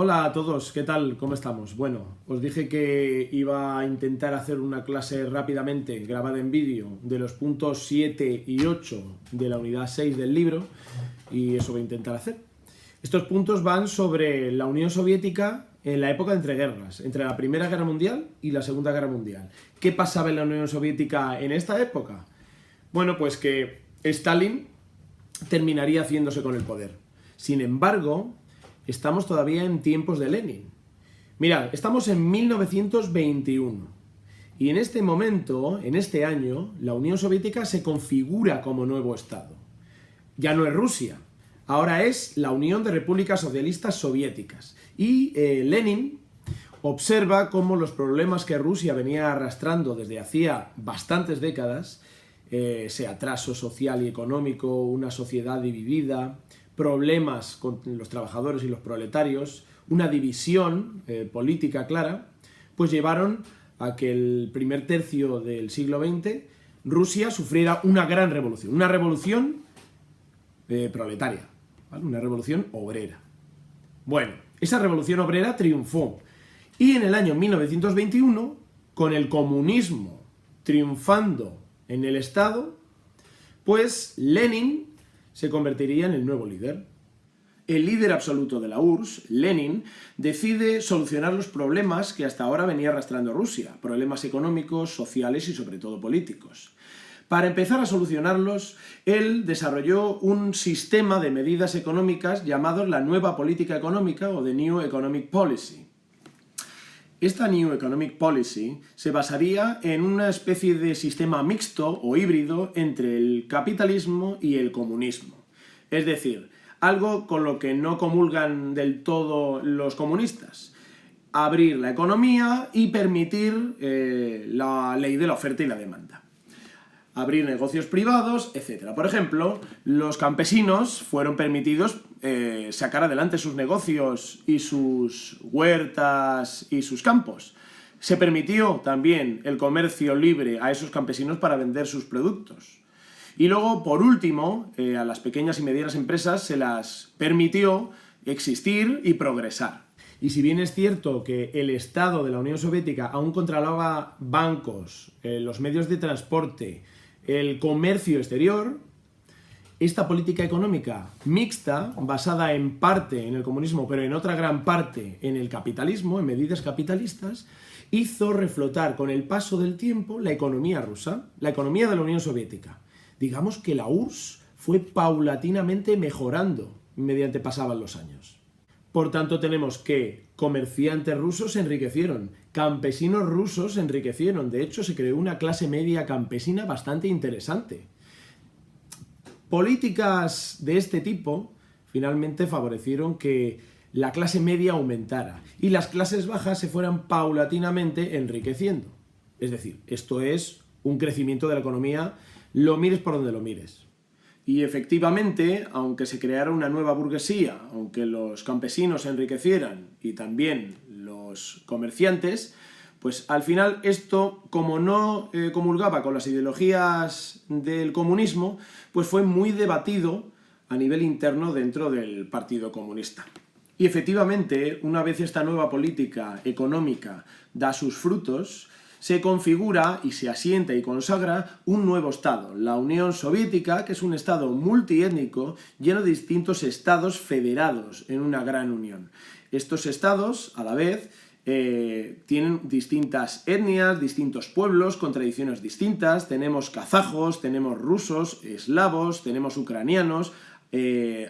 Hola a todos, ¿qué tal? ¿Cómo estamos? Bueno, os dije que iba a intentar hacer una clase rápidamente, grabada en vídeo, de los puntos 7 y 8 de la unidad 6 del libro, y eso voy a intentar hacer. Estos puntos van sobre la Unión Soviética en la época de entreguerras, entre la Primera Guerra Mundial y la Segunda Guerra Mundial. ¿Qué pasaba en la Unión Soviética en esta época? Bueno, pues que Stalin terminaría haciéndose con el poder. Sin embargo, estamos todavía en tiempos de Lenin. Mirad, estamos en 1921 y en este momento, en este año, la Unión Soviética se configura como nuevo Estado. Ya no es Rusia, ahora es la Unión de Repúblicas Socialistas Soviéticas. Y Lenin observa cómo los problemas que Rusia venía arrastrando desde hacía bastantes décadas, ese atraso social y económico, una sociedad dividida, problemas con los trabajadores y los proletarios, una división política clara, pues llevaron a que el primer tercio del siglo XX Rusia sufriera una gran revolución, una revolución proletaria, ¿vale? Una revolución obrera. Bueno, esa revolución obrera triunfó y en el año 1921, con el comunismo triunfando en el Estado, pues Lenin se convertiría en el nuevo líder. El líder absoluto de la URSS, Lenin, decide solucionar los problemas que hasta ahora venía arrastrando Rusia, problemas económicos, sociales y sobre todo políticos. Para empezar a solucionarlos, él desarrolló un sistema de medidas económicas llamado la Nueva Política Económica o The New Economic Policy. Esta New Economic Policy se basaría en una especie de sistema mixto o híbrido entre el capitalismo y el comunismo. Es decir, algo con lo que no comulgan del todo los comunistas. Abrir la economía y permitir la ley de la oferta y la demanda. Abrir negocios privados, etc. Por ejemplo, los campesinos fueron permitidos sacar adelante sus negocios y sus huertas y sus campos. Se permitió también el comercio libre a esos campesinos para vender sus productos. Y luego, por último, a las pequeñas y medianas empresas se las permitió existir y progresar. Y si bien es cierto que el Estado de la Unión Soviética aún controlaba bancos, los medios de transporte, el comercio exterior, esta política económica mixta, basada en parte en el comunismo, pero en otra gran parte en el capitalismo, en medidas capitalistas, hizo reflotar con el paso del tiempo la economía rusa, la economía de la Unión Soviética. Digamos que la URSS fue paulatinamente mejorando mediante pasaban los años. Por tanto, tenemos que comerciantes rusos se enriquecieron, campesinos rusos se enriquecieron, de hecho se creó una clase media campesina bastante interesante. Políticas de este tipo finalmente favorecieron que la clase media aumentara y las clases bajas se fueran paulatinamente enriqueciendo. Es decir, esto es un crecimiento de la economía, lo mires por donde lo mires. Y efectivamente, aunque se creara una nueva burguesía, aunque los campesinos se enriquecieran y también los comerciantes, pues al final esto, como no comulgaba con las ideologías del comunismo, pues fue muy debatido a nivel interno dentro del Partido Comunista. Y efectivamente, una vez esta nueva política económica da sus frutos, se configura y se asienta y consagra un nuevo Estado, la Unión Soviética, que es un Estado multiétnico lleno de distintos estados federados en una gran unión. Estos estados, a la vez, tienen distintas etnias, distintos pueblos con tradiciones distintas. Tenemos kazajos, tenemos rusos, eslavos, tenemos ucranianos,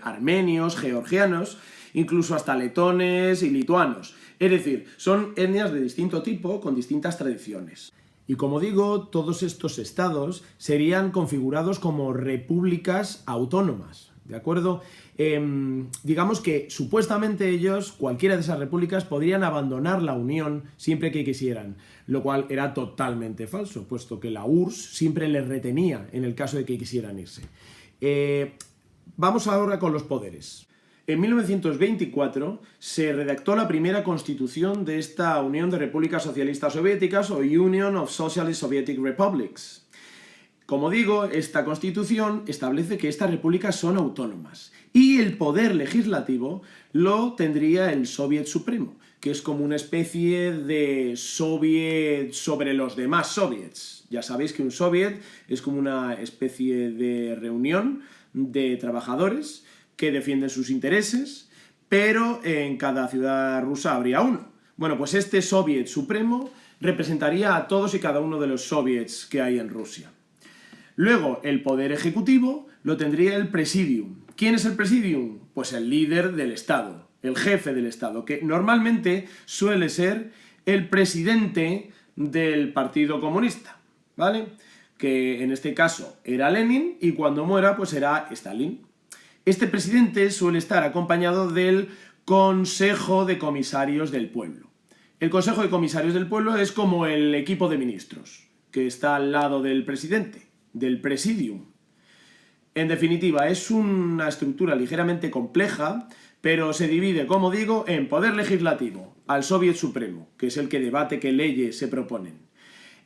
armenios, georgianos, incluso hasta letones y lituanos. Es decir, son etnias de distinto tipo, con distintas tradiciones. Y como digo, todos estos estados serían configurados como repúblicas autónomas, ¿de acuerdo? Digamos que supuestamente ellos, cualquiera de esas repúblicas, podrían abandonar la Unión siempre que quisieran, lo cual era totalmente falso, puesto que la URSS siempre les retenía en el caso de que quisieran irse. Vamos ahora con los poderes. En 1924 se redactó la primera constitución de esta Unión de Repúblicas Socialistas Soviéticas o Union of Socialist Soviet Republics. Como digo, esta Constitución establece que estas repúblicas son autónomas y el poder legislativo lo tendría el Soviet Supremo, que es como una especie de soviet sobre los demás soviets. Ya sabéis que un soviet es como una especie de reunión de trabajadores que defienden sus intereses, pero en cada ciudad rusa habría uno. Bueno, pues este Soviet Supremo representaría a todos y cada uno de los soviets que hay en Rusia. Luego, el poder ejecutivo lo tendría el Presidium. ¿Quién es el Presidium? Pues el líder del Estado, el jefe del Estado, que normalmente suele ser el presidente del Partido Comunista, ¿vale? Que en este caso era Lenin y cuando muera pues será Stalin. Este presidente suele estar acompañado del Consejo de Comisarios del Pueblo. El Consejo de Comisarios del Pueblo es como el equipo de ministros, que está al lado del presidente, del Presidium. En definitiva, es una estructura ligeramente compleja, pero se divide, como digo, en poder legislativo, al Soviet Supremo, que es el que debate qué leyes se proponen.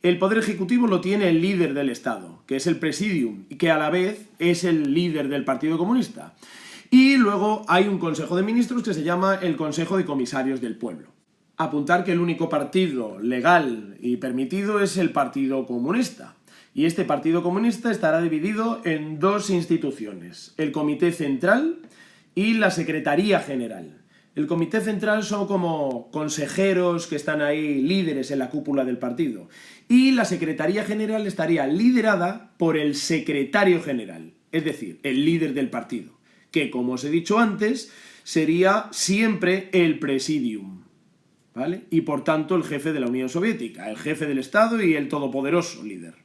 El poder ejecutivo lo tiene el líder del Estado, que es el Presidium, y que a la vez es el líder del Partido Comunista. Y luego hay un Consejo de Ministros que se llama el Consejo de Comisarios del Pueblo. Apuntar que el único partido legal y permitido es el Partido Comunista. Y este Partido Comunista estará dividido en dos instituciones, el Comité Central y la Secretaría General. El Comité Central son como consejeros que están ahí, líderes en la cúpula del partido. Y la Secretaría General estaría liderada por el Secretario General, es decir, el líder del partido, que, como os he dicho antes, sería siempre el Presidium, ¿vale? Y por tanto el jefe de la Unión Soviética, el jefe del Estado y el todopoderoso líder.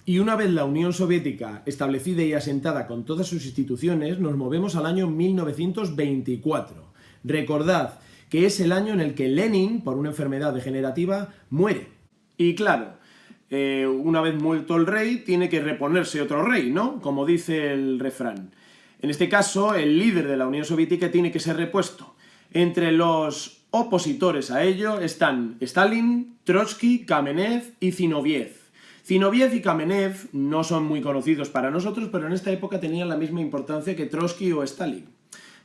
Y una vez la Unión Soviética establecida y asentada con todas sus instituciones, nos movemos al año 1924. Recordad que es el año en el que Lenin, por una enfermedad degenerativa, muere. Y claro, una vez muerto el rey, tiene que reponerse otro rey, ¿no? Como dice el refrán. En este caso, el líder de la Unión Soviética tiene que ser repuesto. Entre los opositores a ello están Stalin, Trotsky, Kamenev y Zinoviev. Zinoviev y Kamenev no son muy conocidos para nosotros, pero en esta época tenían la misma importancia que Trotsky o Stalin.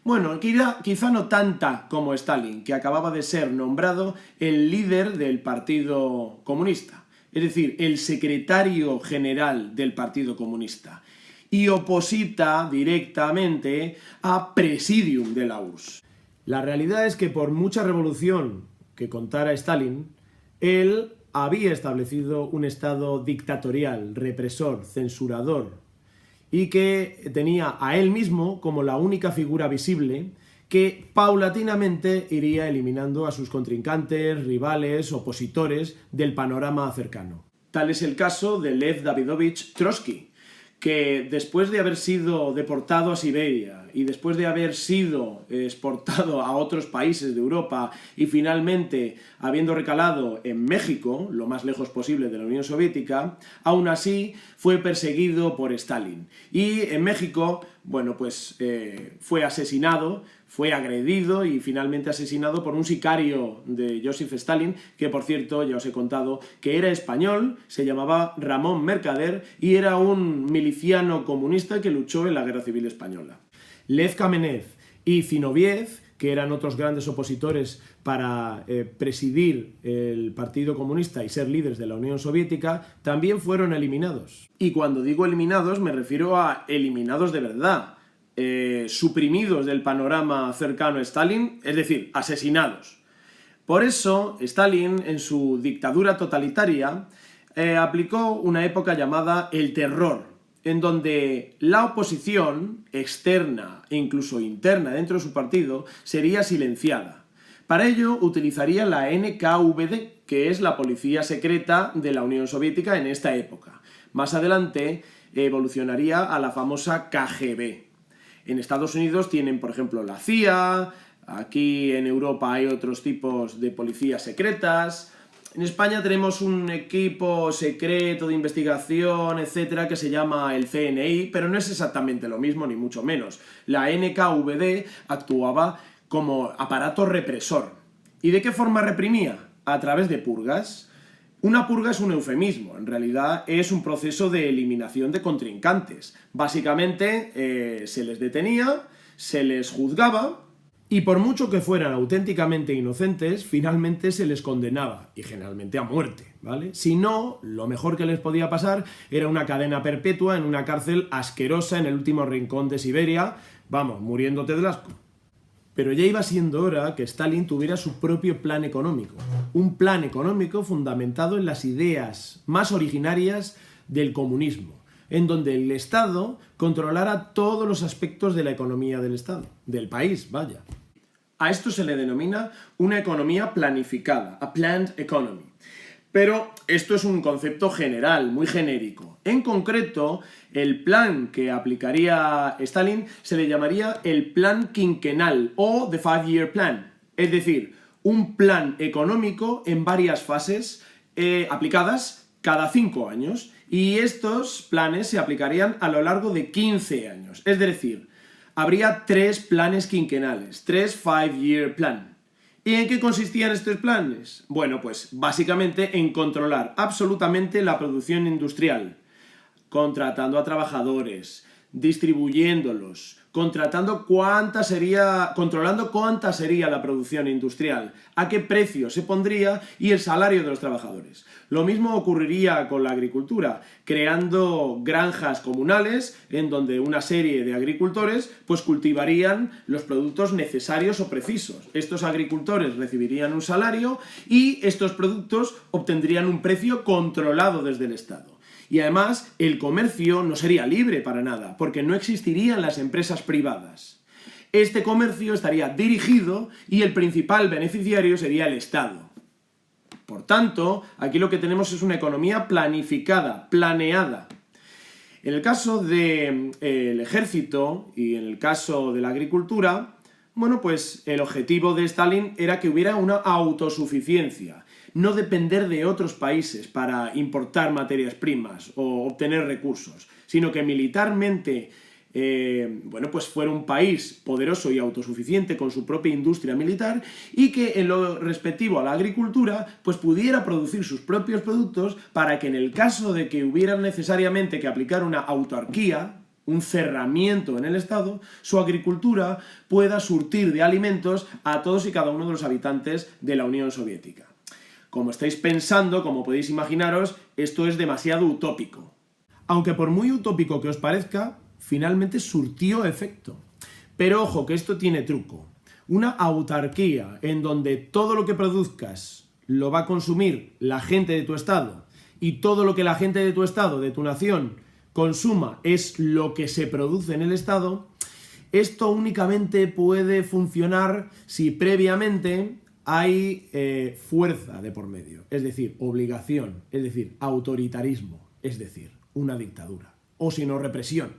Bueno, quizá no tanta como Stalin, que acababa de ser nombrado el líder del Partido Comunista, es decir, el secretario general del Partido Comunista, y oposita directamente a Presidium de la URSS. La realidad es que por mucha revolución que contara Stalin, él había establecido un estado dictatorial, represor, censurador, y que tenía a él mismo como la única figura visible que paulatinamente iría eliminando a sus contrincantes, rivales, opositores del panorama cercano. Tal es el caso de Lev Davidovich Trotsky, que después de haber sido deportado a Siberia y después de haber sido exportado a otros países de Europa y finalmente habiendo recalado en México, lo más lejos posible de la Unión Soviética, aún así fue perseguido por Stalin. Y en México, bueno, pues fue asesinado, fue agredido y finalmente asesinado por un sicario de Joseph Stalin, que por cierto, ya os he contado, que era español, se llamaba Ramón Mercader y era un miliciano comunista que luchó en la Guerra Civil Española. Lev Kamenev y Zinoviev, que eran otros grandes opositores para presidir el Partido Comunista y ser líderes de la Unión Soviética, también fueron eliminados. Y cuando digo eliminados me refiero a eliminados de verdad, suprimidos del panorama cercano a Stalin, es decir, asesinados. Por eso, Stalin, en su dictadura totalitaria, aplicó una época llamada el terror, en donde la oposición externa e incluso interna dentro de su partido sería silenciada. Para ello utilizaría la NKVD, que es la policía secreta de la Unión Soviética en esta época. Más adelante evolucionaría a la famosa KGB. En Estados Unidos tienen, por ejemplo, la CIA, aquí en Europa hay otros tipos de policías secretas. En España tenemos un equipo secreto de investigación, etcétera, que se llama el CNI, pero no es exactamente lo mismo, ni mucho menos. La NKVD actuaba como aparato represor. ¿Y de qué forma reprimía? A través de purgas. Una purga es un eufemismo, en realidad es un proceso de eliminación de contrincantes. Básicamente se les detenía, se les juzgaba y por mucho que fueran auténticamente inocentes, finalmente se les condenaba, y generalmente a muerte, ¿vale? Si no, lo mejor que les podía pasar era una cadena perpetua en una cárcel asquerosa en el último rincón de Siberia, vamos, muriéndote de asco. Pero ya iba siendo hora que Stalin tuviera su propio plan económico. Un plan económico fundamentado en las ideas más originarias del comunismo, en donde el Estado controlara todos los aspectos de la economía del Estado, del país, vaya. A esto se le denomina una economía planificada, a planned economy. Pero esto es un concepto general, muy genérico. En concreto, el plan que aplicaría Stalin se le llamaría el plan quinquenal o the five-year plan. Es decir, un plan económico en varias fases aplicadas cada 5 años. Y estos planes se aplicarían a lo largo de 15 años. Es decir, habría 3 planes quinquenales, 3 five-year plan. ¿Y en qué consistían estos planes? Bueno, pues básicamente en controlar absolutamente la producción industrial, contratando a trabajadores, distribuyéndolos, controlando cuánta sería la producción industrial, a qué precio se pondría y el salario de los trabajadores. Lo mismo ocurriría con la agricultura, creando granjas comunales en donde una serie de agricultores pues cultivarían los productos necesarios o precisos. Estos agricultores recibirían un salario y estos productos obtendrían un precio controlado desde el Estado. Y además, el comercio no sería libre para nada, porque no existirían las empresas privadas. Este comercio estaría dirigido y el principal beneficiario sería el Estado. Por tanto, aquí lo que tenemos es una economía planificada, planeada. En el caso del ejército y en el caso de la agricultura, bueno, pues el objetivo de Stalin era que hubiera una autosuficiencia. No depender de otros países para importar materias primas o obtener recursos, sino que militarmente pues fuera un país poderoso y autosuficiente con su propia industria militar y que en lo respectivo a la agricultura pues pudiera producir sus propios productos para que en el caso de que hubiera necesariamente que aplicar una autarquía, un cerramiento en el Estado, su agricultura pueda surtir de alimentos a todos y cada uno de los habitantes de la Unión Soviética. Como estáis pensando, como podéis imaginaros, esto es demasiado utópico. Aunque por muy utópico que os parezca, finalmente surtió efecto. Pero ojo, que esto tiene truco. Una autarquía en donde todo lo que produzcas lo va a consumir la gente de tu estado y todo lo que la gente de tu estado, de tu nación, consuma es lo que se produce en el estado, esto únicamente puede funcionar si previamente hay fuerza de por medio, es decir, obligación, es decir, autoritarismo, es decir, una dictadura, o si no, represión.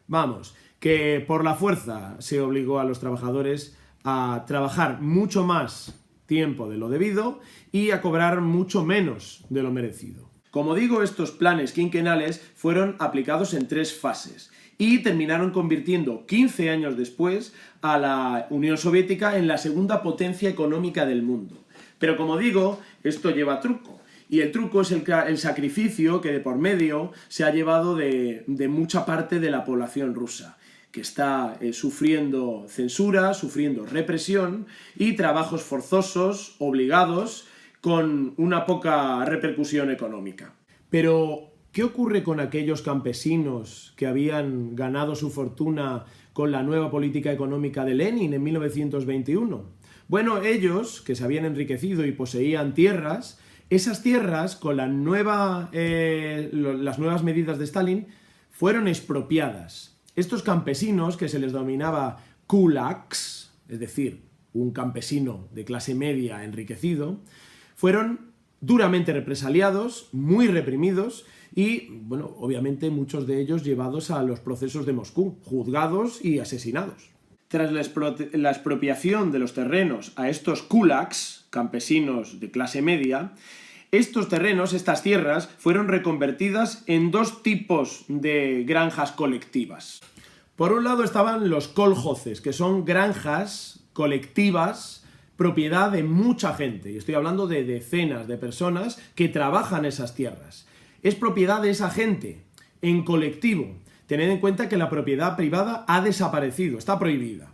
Vamos, que por la fuerza se obligó a los trabajadores a trabajar mucho más tiempo de lo debido y a cobrar mucho menos de lo merecido. Como digo, estos planes quinquenales fueron aplicados en 3 fases y terminaron convirtiendo 15 años después a la Unión Soviética en la segunda potencia económica del mundo. Pero como digo, esto lleva truco. Y el truco es el sacrificio que de por medio se ha llevado de mucha parte de la población rusa, que está sufriendo censura, sufriendo represión y trabajos forzosos, obligados, con una poca repercusión económica. Pero, ¿qué ocurre con aquellos campesinos que habían ganado su fortuna con la nueva política económica de Lenin en 1921? Bueno, ellos, que se habían enriquecido y poseían tierras, esas tierras, con las nuevas medidas de Stalin, fueron expropiadas. Estos campesinos, que se les denominaba kulaks, es decir, un campesino de clase media enriquecido, fueron duramente represaliados, muy reprimidos y, bueno, obviamente muchos de ellos llevados a los procesos de Moscú, juzgados y asesinados. Tras la expropiación de los terrenos a estos kulaks, campesinos de clase media, estos terrenos, estas tierras, fueron reconvertidas en 2 tipos de granjas colectivas. Por un lado estaban los kolhozes, que son granjas colectivas propiedad de mucha gente, y estoy hablando de decenas de personas que trabajan esas tierras. Es propiedad de esa gente, en colectivo. Tened en cuenta que la propiedad privada ha desaparecido, está prohibida.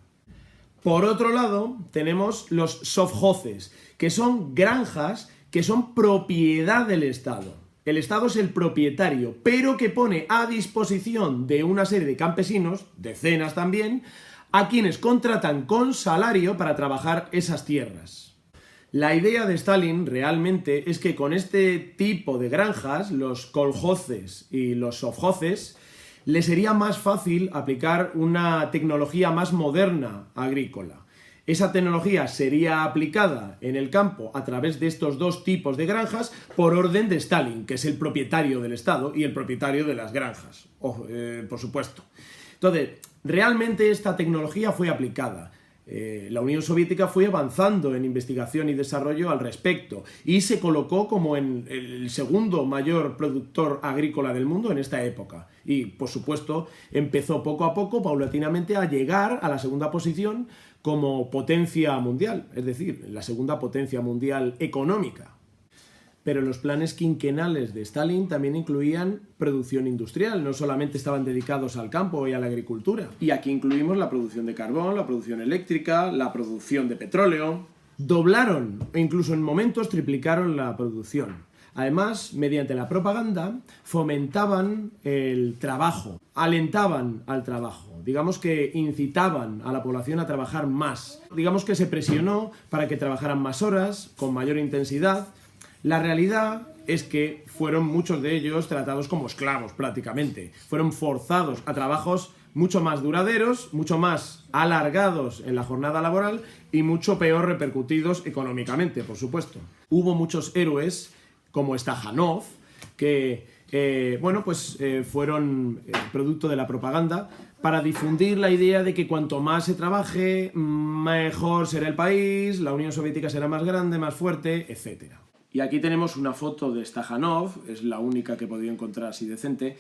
Por otro lado, tenemos los sovjozes, que son granjas que son propiedad del Estado. El Estado es el propietario, pero que pone a disposición de una serie de campesinos, decenas también, a quienes contratan con salario para trabajar esas tierras. La idea de Stalin realmente es que con este tipo de granjas, los kolhozes y los sovjozes, le sería más fácil aplicar una tecnología más moderna agrícola. Esa tecnología sería aplicada en el campo a través de estos dos tipos de granjas por orden de Stalin, que es el propietario del Estado y el propietario de las granjas, por supuesto. Entonces, realmente esta tecnología fue aplicada. La Unión Soviética fue avanzando en investigación y desarrollo al respecto y se colocó como en el segundo mayor productor agrícola del mundo en esta época. Y, por supuesto, empezó poco a poco, paulatinamente, a llegar a la segunda posición como potencia mundial, es decir, la segunda potencia mundial económica. Pero los planes quinquenales de Stalin también incluían producción industrial, no solamente estaban dedicados al campo y a la agricultura. Y aquí incluimos la producción de carbón, la producción eléctrica, la producción de petróleo. Doblaron, e incluso en momentos triplicaron la producción. Además, mediante la propaganda, fomentaban el trabajo, alentaban al trabajo. Digamos que incitaban a la población a trabajar más. Digamos que se presionó para que trabajaran más horas, con mayor intensidad. La realidad es que fueron muchos de ellos tratados como esclavos prácticamente. Fueron forzados a trabajos mucho más duraderos, mucho más alargados en la jornada laboral y mucho peor repercutidos económicamente, por supuesto. Hubo muchos héroes como Stakhanov, que fueron producto de la propaganda para difundir la idea de que cuanto más se trabaje, mejor será el país, la Unión Soviética será más grande, más fuerte, etc. Y aquí tenemos una foto de Stakhanov, es la única que he podido encontrar así decente,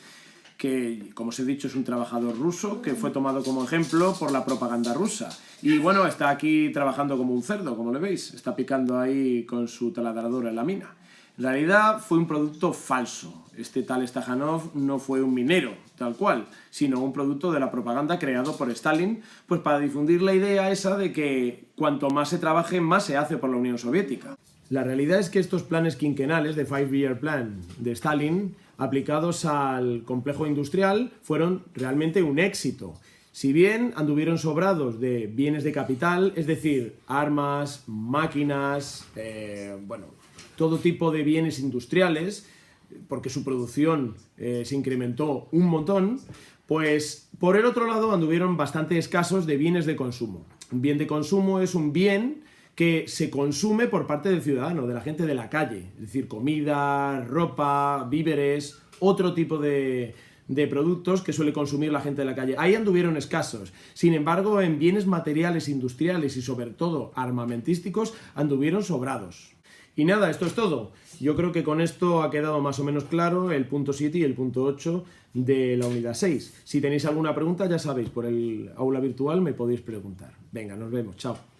que, como os he dicho, es un trabajador ruso que fue tomado como ejemplo por la propaganda rusa. Y bueno, está aquí trabajando como un cerdo, como le veis, está picando ahí con su taladradora en la mina. En realidad fue un producto falso. Este tal Stakhanov no fue un minero, tal cual, sino un producto de la propaganda creado por Stalin, pues para difundir la idea esa de que cuanto más se trabaje, más se hace por la Unión Soviética. La realidad es que estos planes quinquenales de Five-Year Plan de Stalin, aplicados al complejo industrial, fueron realmente un éxito. Si bien anduvieron sobrados de bienes de capital, es decir, armas, máquinas, todo tipo de bienes industriales, porque su producción se incrementó un montón, pues por el otro lado anduvieron bastante escasos de bienes de consumo. Un bien de consumo es un bien que se consume por parte del ciudadano, de la gente de la calle, es decir, comida, ropa, víveres, otro tipo de productos que suele consumir la gente de la calle. Ahí anduvieron escasos. Sin embargo, en bienes materiales, industriales y sobre todo armamentísticos anduvieron sobrados. Y nada, esto es todo. Yo creo que con esto ha quedado más o menos claro el punto 7 y el punto 8 de la unidad 6. Si tenéis alguna pregunta, ya sabéis, por el aula virtual me podéis preguntar. Venga, nos vemos. Chao.